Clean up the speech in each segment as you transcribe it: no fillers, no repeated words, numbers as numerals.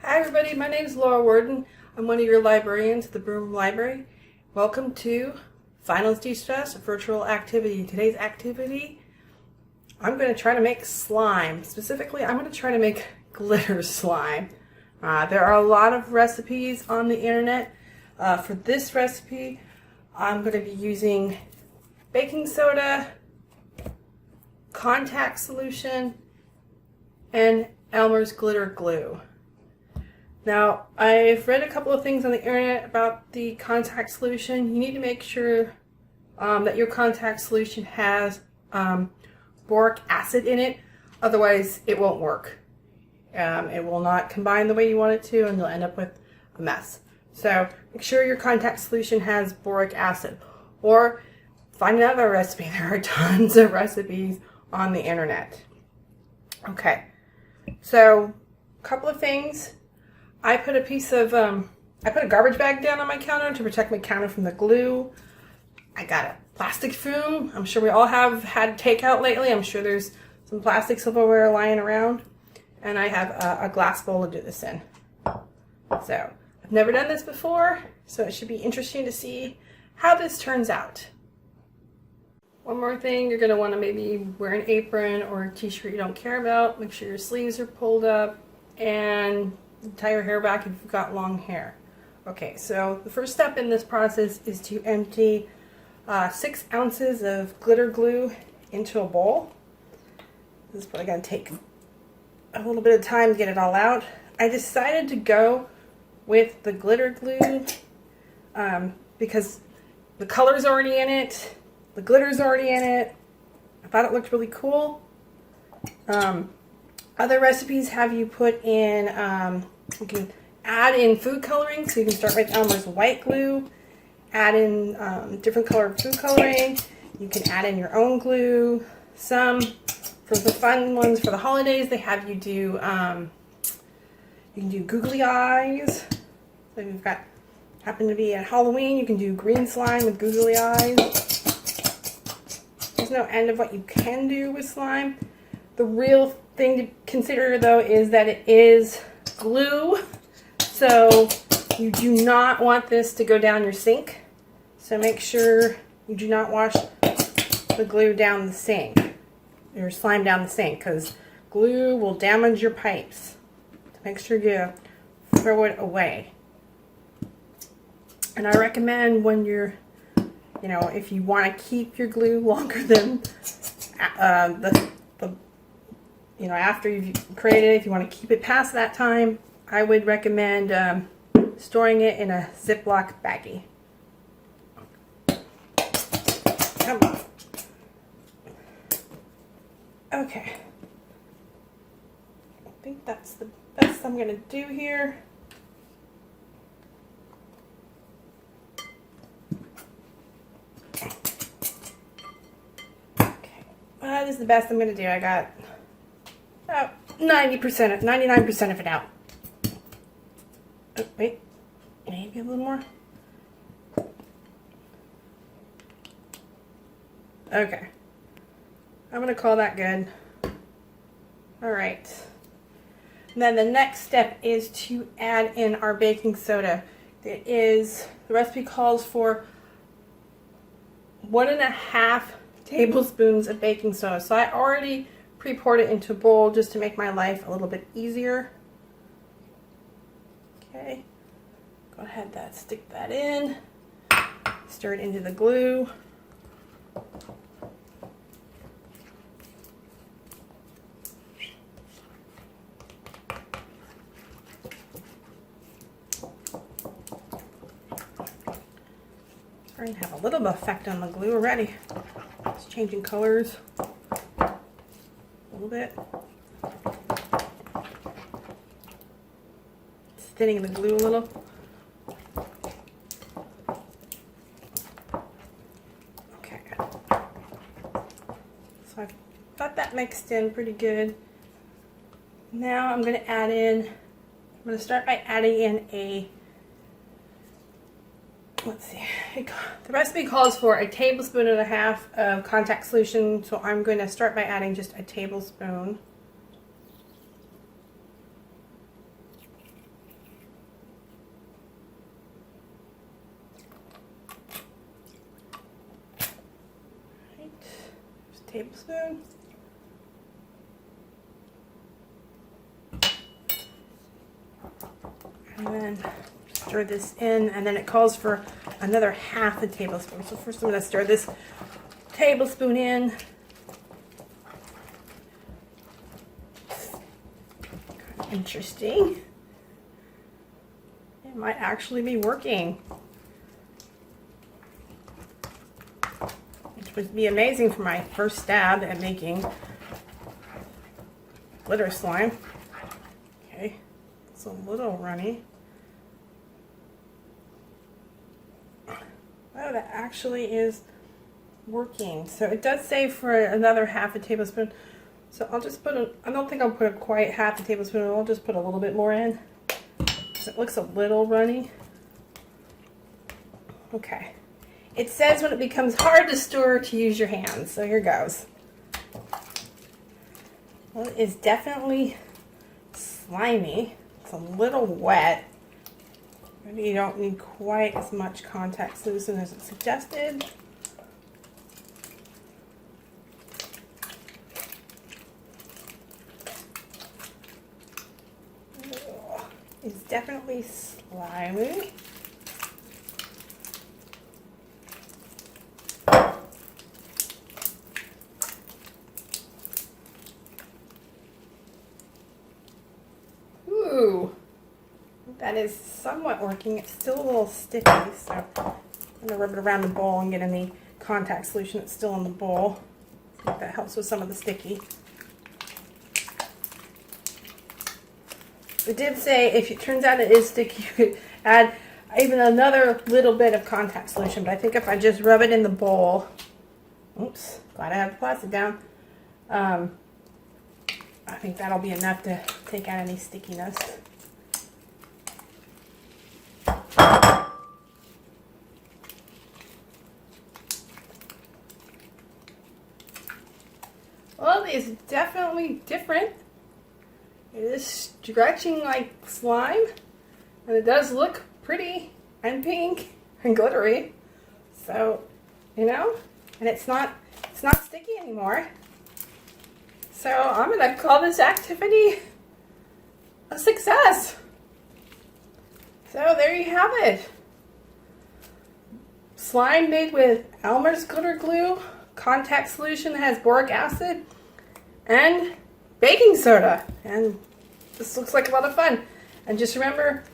Hi everybody, my name is Laura Worden. I'm one of your librarians at the Broome Library. Welcome to Finals De-Stress Virtual Activity. Today's activity, I'm going to try to make slime. Specifically, I'm going to try to make glitter slime. There are a lot of recipes on the internet. For this recipe, I'm going to be using baking soda, contact solution, and Elmer's glitter glue. Now, I've read a couple of things on the internet about the contact solution. You need to make sure that your contact solution has boric acid in it, otherwise it won't work. It will not combine the way you want it to, and you'll end up with a mess. So make sure your contact solution has boric acid, or find another recipe. There are tons of recipes on the internet. Okay, so a couple of things. I put a piece of, I put a garbage bag down on my counter to protect my counter from the glue. I got a plastic spoon. I'm sure we all have had takeout lately. I'm sure there's some plastic silverware lying around. And I have a glass bowl to do this in. So, I've never done this before, so it should be interesting to see how this turns out. One more thing, you're going to want to maybe wear an apron or a t-shirt you don't care about. Make sure your sleeves are pulled up and tie your hair back if you've got long hair. Okay, so the first step in this process is to empty 6 ounces of glitter glue into a bowl. This is probably going to take a little bit of time to get it all out. I decided to go with the glitter glue because the color's already in it, the glitter's already in it. I thought it looked really cool. Other recipes have you put in, you can add in food coloring, so you can start with Elmer's white glue, add in different colored food coloring. You can add in your own glue. Some, for the fun ones for the holidays, they have you do, you can do googly eyes. So if you've got, happen to be at Halloween, you can do green slime with googly eyes. There's no end of what you can do with slime. The real thing to consider though is that it is glue, so you do not want this to go down your sink. So make sure you do not wash the glue down the sink, your slime down the sink, because glue will damage your pipes. So make sure you throw it away. And I recommend when you're, if you want to keep your glue longer than after you've created it, if you want to keep it past that time, I would recommend storing it in a Ziploc baggie. Come on. Okay. I think that's the best I'm going to do here. Okay. That is the best I'm going to do. I got about 99% of it out. Oh, wait, maybe a little more. Okay, I'm gonna call that good. All right, and then the next step is to add in our baking soda. The recipe calls for 1.5 tablespoons of baking soda. So I already pre-poured it into a bowl just to make my life a little bit easier. Okay, go ahead, stick that in, stir it into the glue. Starting to have a little bit of effect on the glue already. It's changing colors a little bit. It's thinning the glue a little. Okay. So I've got that mixed in pretty good. Now I'm going to start by adding in let's see, the recipe calls for 1.5 tablespoons of contact solution, so I'm going to start by adding just 1 tablespoon. tablespoon. And then stir this in, and then it calls for another half a tablespoon. So first I'm going to stir this tablespoon in. Interesting. It might actually be working. Which would be amazing for my first stab at making glitter slime. Okay, it's a little runny. Oh, that actually is working. So it does say for another half a tablespoon. So I'll just put I don't think I'll put quite half a tablespoon. I'll just put a little bit more in. So it looks a little runny. Okay. It says when it becomes hard to stir to use your hands. So here goes. Well, it is definitely slimy. It's a little wet. Maybe you don't need quite as much contact solution as it suggested. It's definitely slimy. Ooh, that is somewhat working. It's still a little sticky, so I'm going to rub it around the bowl and get any contact solution that's still in the bowl. I think that helps with some of the sticky. It did say if it turns out it is sticky, you could add even another little bit of contact solution. But I think if I just rub it in the bowl, oops, glad I have the plastic down. I think that'll be enough to take out any stickiness. Well, it's definitely different. It is stretching like slime, and it does look pretty and pink and glittery. So, you know, and it's not sticky anymore. So I'm going to call this activity a success. So there you have it. Slime made with Elmer's glitter glue, contact solution that has boric acid, and baking soda. And this looks like a lot of fun. And just remember,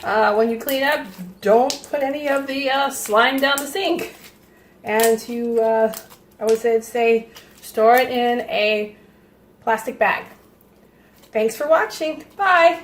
when you clean up, don't put any of the slime down the sink. And I would say store it in a plastic bag. Thanks for watching. Bye.